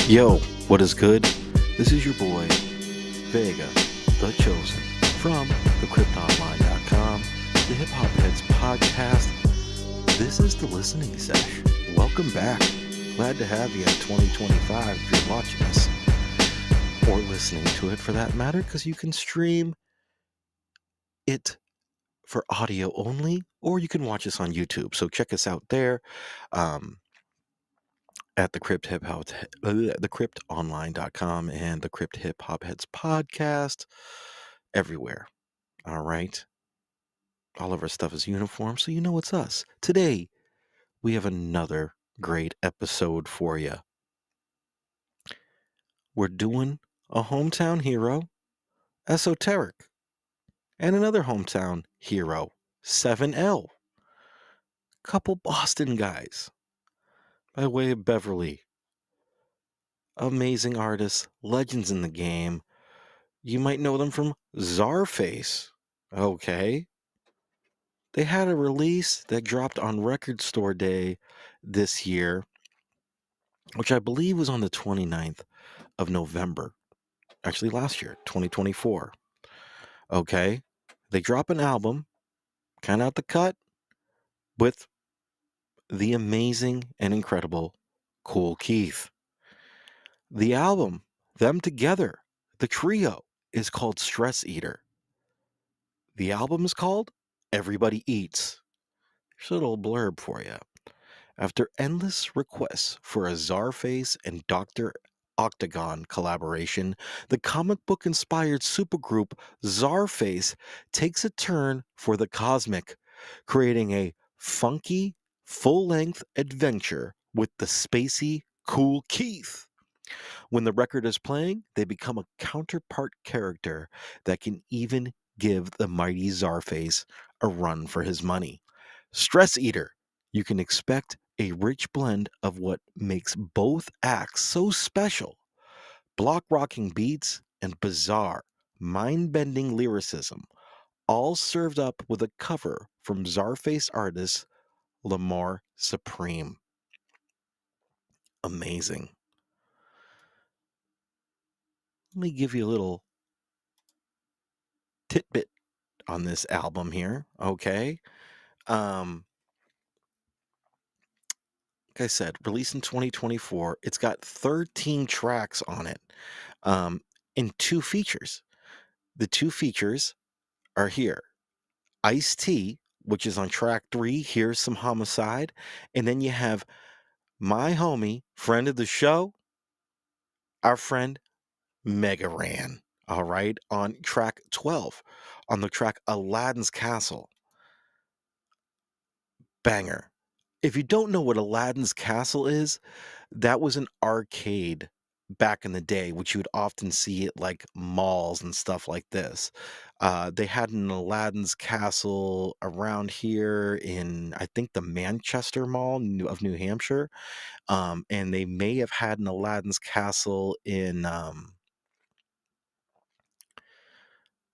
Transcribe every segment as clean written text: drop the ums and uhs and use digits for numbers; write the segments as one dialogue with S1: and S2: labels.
S1: Yo, what is good? This is your boy, Vega, the Chosen, from thecryptonline.com, the HipHopHeadsPodcast. This is the listening sesh. Welcome back. Glad to have you in 2025 if you're watching this, or listening to it for that matter, because you can stream it for audio only, or you can watch us on YouTube. So check us out there. At thecryptonline.com and the Crypt Hip Hop Heads podcast everywhere. All right. All of our stuff is uniform, so you know it's us. Today, we have another great episode for you. We're doing a hometown hero, Esoteric, and another hometown hero, 7L. Couple Boston guys by way of Beverly. Amazing artists, legends in the game. You might know them from Czarface. Okay. They had a release that dropped on Record Store Day this year, which I believe was on the 29th of November. Actually, last year, 2024. Okay. They drop an album, kind of out the cut, with the amazing and incredible Kool Keith. The album, them together, the trio, is called Stress Eater. The album is called Everybody Eats. Here's a little blurb for you. After endless requests for a Czarface and Dr. Octagon collaboration, the comic book inspired supergroup Czarface takes a turn for the cosmic, creating a funky, full length adventure with the spacey Kool Keith. When the record is playing, they become a counterpart character that can even give the mighty Czarface a run for his money. Stress Eater. You can expect a rich blend of what makes both acts so special. Block rocking beats and bizarre, mind bending lyricism, all served up with a cover from Czarface artist Lamar Supreme. Amazing. Let me give you a little tidbit on this album here, okay? Like I said, released in 2024. It's got 13 tracks on it, and 2 features. The 2 features are here. Ice-T, which is on track 3, Here's Some Homicide, and then you have my homie, friend of the show, our friend Mega Ran, all right, on track 12, on the track Aladdin's Castle. Banger. If you don't know what Aladdin's Castle is, that was an arcade back in the day, which you would often see at like malls and stuff like this. They had an Aladdin's Castle around here in, I think, the Manchester Mall of New Hampshire. And they may have had an Aladdin's Castle in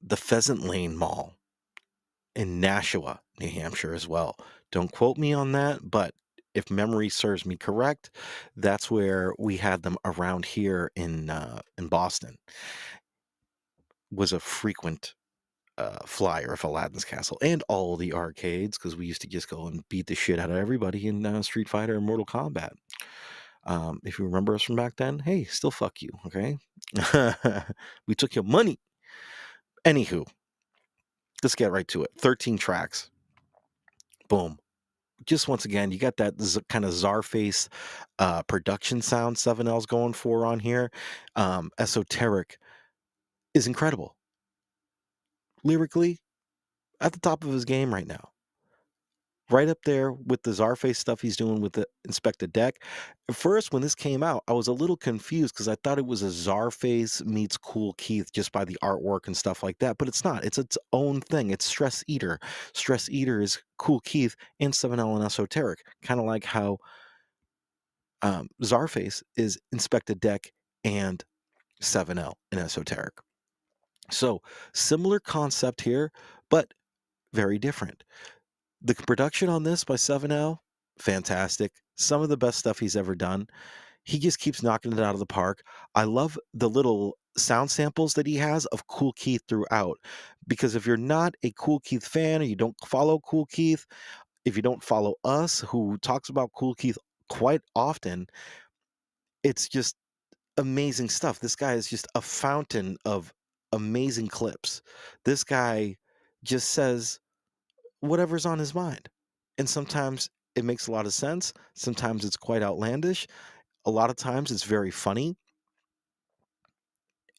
S1: the Pheasant Lane Mall in Nashua, New Hampshire as well. Don't quote me on that, but if memory serves me correct, that's where we had them around here in Boston. Was a frequent flyer of Aladdin's Castle and all the arcades, because we used to just go and beat the shit out of everybody in Street Fighter and Mortal Kombat. If you remember us from back then, hey, still fuck you, okay? We took your money. Anywho, let's get right to it. 13 tracks. Boom. Just once again, you got that kind of Czarface production sound 7L's going for on here. Esoteric is incredible. Lyrically, at the top of his game right now. Right up there with the Czarface stuff he's doing with the Inspector Deck. At first, when this came out, I was a little confused because I thought it was a Czarface meets Kool Keith just by the artwork and stuff like that. But it's not. It's its own thing. It's Stress Eater. Stress Eater is Kool Keith and 7L and Esoteric. Kind of like how Czarface is Inspector Deck and 7L and Esoteric. So similar concept here, but very different. The production on this by 7L, fantastic. Some of the best stuff he's ever done. He just keeps knocking it out of the park. I love the little sound samples that he has of Cool Keith throughout, because if you're not a Cool Keith fan or you don't follow Cool Keith, if you don't follow us who talks about Cool Keith quite often, it's just amazing stuff. This guy is just a fountain of amazing clips. This guy just says whatever's on his mind. And sometimes it makes a lot of sense. Sometimes it's quite outlandish. A lot of times it's very funny.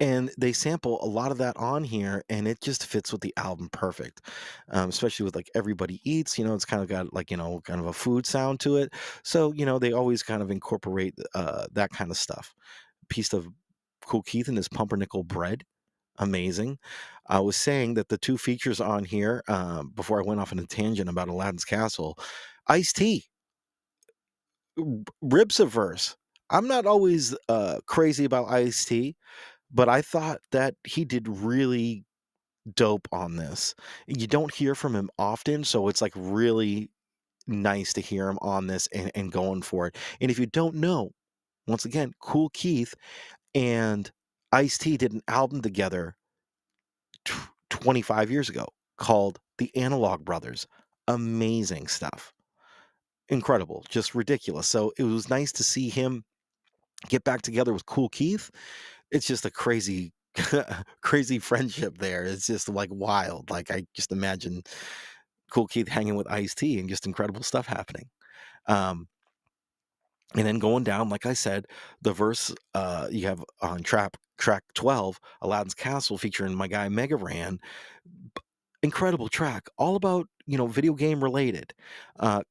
S1: And they sample a lot of that on here, and it just fits with the album perfect. Especially with like Everybody Eats, it's kind of got like, kind of a food sound to it. So, they always kind of incorporate that kind of stuff. Piece of Cool Keith and his pumpernickel bread. Amazing. I was saying that the two features on here, before I went off on a tangent about Aladdin's Castle, Ice T rips a verse. I'm not always crazy about Ice T, but I thought that he did really dope on this. You don't hear from him often, so it's like really nice to hear him on this and going for it. And if you don't know, once again, Cool Keith and Ice T did an album together 25 years ago called The Analog Brothers. Amazing stuff. Incredible, just ridiculous. So it was nice to see him get back together with Cool Keith. It's just a crazy crazy friendship there. It's just like wild. Like I just imagine Cool Keith hanging with Ice-T and just incredible stuff happening. Um and then going down, like I said, the verse you have on track 12, Aladdin's Castle, featuring my guy Mega Ran. Incredible track, all about, video game related.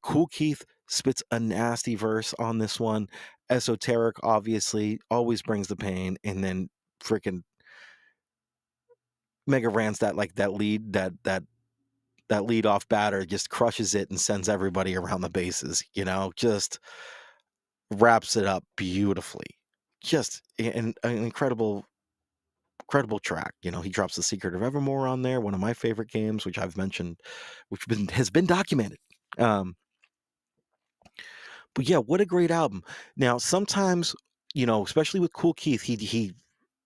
S1: Cool Keith spits a nasty verse on this one. Esoteric, obviously, always brings the pain, and then freaking Mega Ran's that lead off batter just crushes it and sends everybody around the bases. Just wraps it up beautifully. Just an incredible track. He drops The Secret of Evermore on there, one of my favorite games, which I've mentioned, has been documented. Um, but yeah, what a great album. Now, sometimes, especially with Cool Keith, he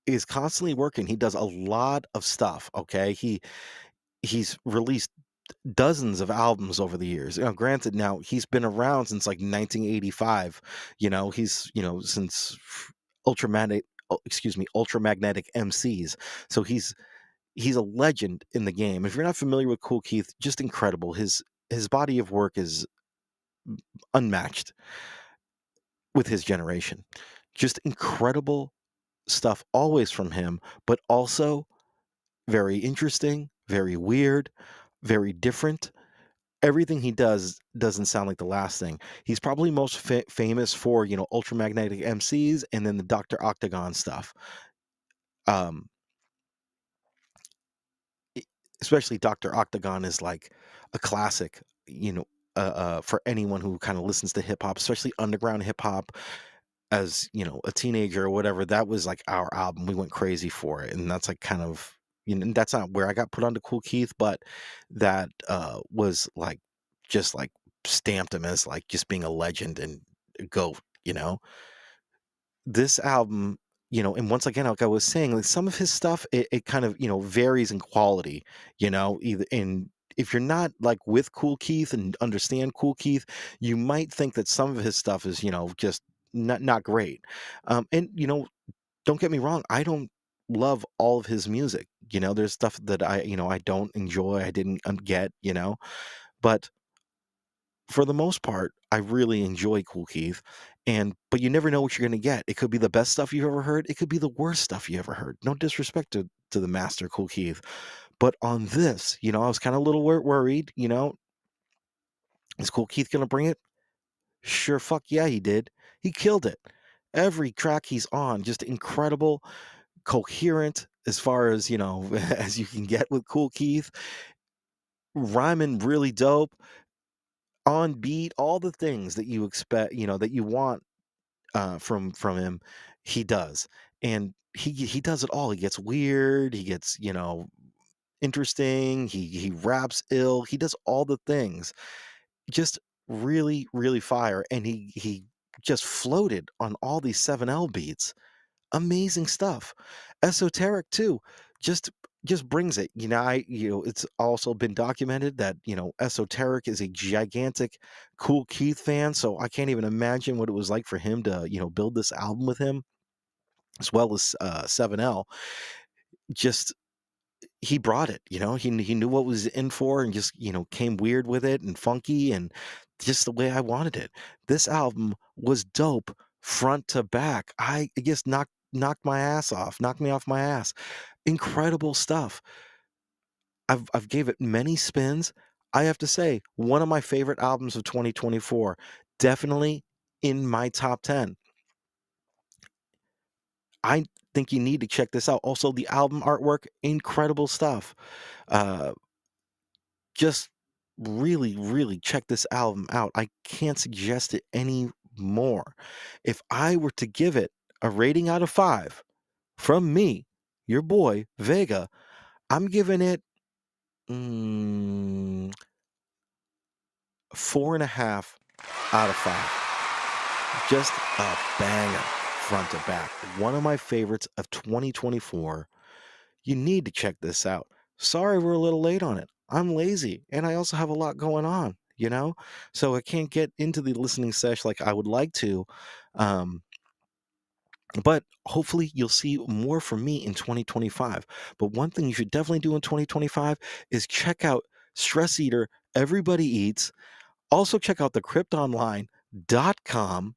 S1: is constantly working. He does a lot of stuff. Okay, he's released dozens of albums over the years. Granted, now he's been around since like 1985. He's since ultramagnetic MCs. So he's a legend in the game. If you're not familiar with Cool Keith, just incredible. His body of work is unmatched with his generation. Just incredible stuff always from him, but also very interesting, very weird, very different. Everything he does doesn't sound like the last thing. He's probably most famous for, ultramagnetic MCs and then the Dr. Octagon stuff. Um, e- Especially Dr. Octagon is like a classic, for anyone who kind of listens to hip hop, especially underground hip hop. As a teenager or whatever, that was like our album. We went crazy for it, and that's like kind of, and that's not where I got put onto Cool Keith, but that was like just like stamped him as like just being a legend and a goat. This album, and once again, like I was saying, like some of his stuff, it kind of varies in quality. Either in if you're not like with Cool Keith and understand Cool Keith, you might think that some of his stuff is just not great. And don't get me wrong, I don't love all of his music. There's stuff that I don't enjoy, I didn't get, but for the most part, I really enjoy Cool Keith, but you never know what you're gonna get. It could be the best stuff you've ever heard. It could be the worst stuff you ever heard. No disrespect to the master Cool Keith, but on this, I was kind of a little worried. Is Cool Keith gonna bring it? Sure, fuck yeah, he did. He killed it. Every track he's on, just incredible, coherent as far as as you can get with Cool Keith. Rhyming really dope, on beat, all the things that you expect, that you want from him, he does, and he does it all. He gets weird, he gets interesting. He raps ill. He does all the things. Just really, really fire, and he just floated on all these 7L beats. Amazing stuff. Esoteric too. Just just brings it. It's also been documented that, Esoteric is a gigantic Cool Keith fan, so I can't even imagine what it was like for him to, build this album with him as well as 7L. Just he brought it, he knew what was in for and just, came weird with it and funky and just the way I wanted it. This album was dope front to back. I it just knocked my ass off, knocked me off my ass. Incredible stuff. I've gave it many spins. I have to say, one of my favorite albums of 2024. Definitely in my top 10. I think you need to check this out. Also, the album artwork, incredible stuff. Uh just really, really check this album out. I can't suggest it any more. If I were to give it a rating out of 5 from me, your boy Vega, I'm giving it 4.5 out of 5. Just a banger front to back. One of my favorites of 2024. You need to check this out. Sorry we're a little late on it. I'm lazy and I also have a lot going on, so I can't get into the listening sesh like I would like to. Um, but hopefully you'll see more from me in 2025. But one thing you should definitely do in 2025 is check out Stress Eater Everybody Eats. Also check out the cryptonline.com.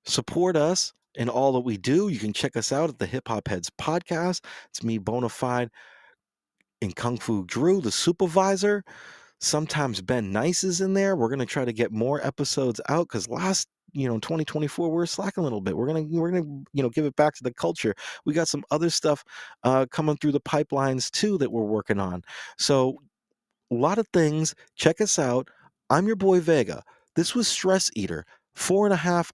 S1: Support us in all that we do. You can check us out at the Hip Hop Heads Podcast. It's me, Bonafide, and Kung Fu Drew, the supervisor. Sometimes Ben Nice is in there. We're gonna try to get more episodes out because last, 2024, we're slacking a little bit. We're gonna give it back to the culture. We got some other stuff coming through the pipelines too that we're working on. So a lot of things. Check us out. I'm your boy Vega. This was Stress Eater. 4.5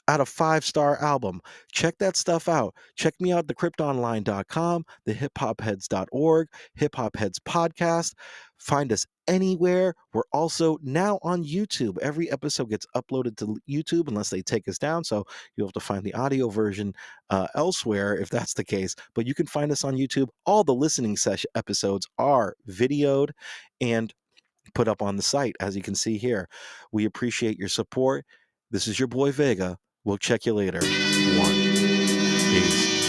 S1: out of 5-star album. Check that stuff out. Check me out, thecryptonline.com, thehiphotheads.org, Hip Hop Heads Podcast. Find us anywhere. We're also now on YouTube. Every episode gets uploaded to YouTube unless they take us down. So you'll have to find the audio version elsewhere if that's the case. But you can find us on YouTube. All the listening session episodes are videoed and put up on the site, as you can see here. We appreciate your support. This is your boy Vega. We'll check you later. One. Peace.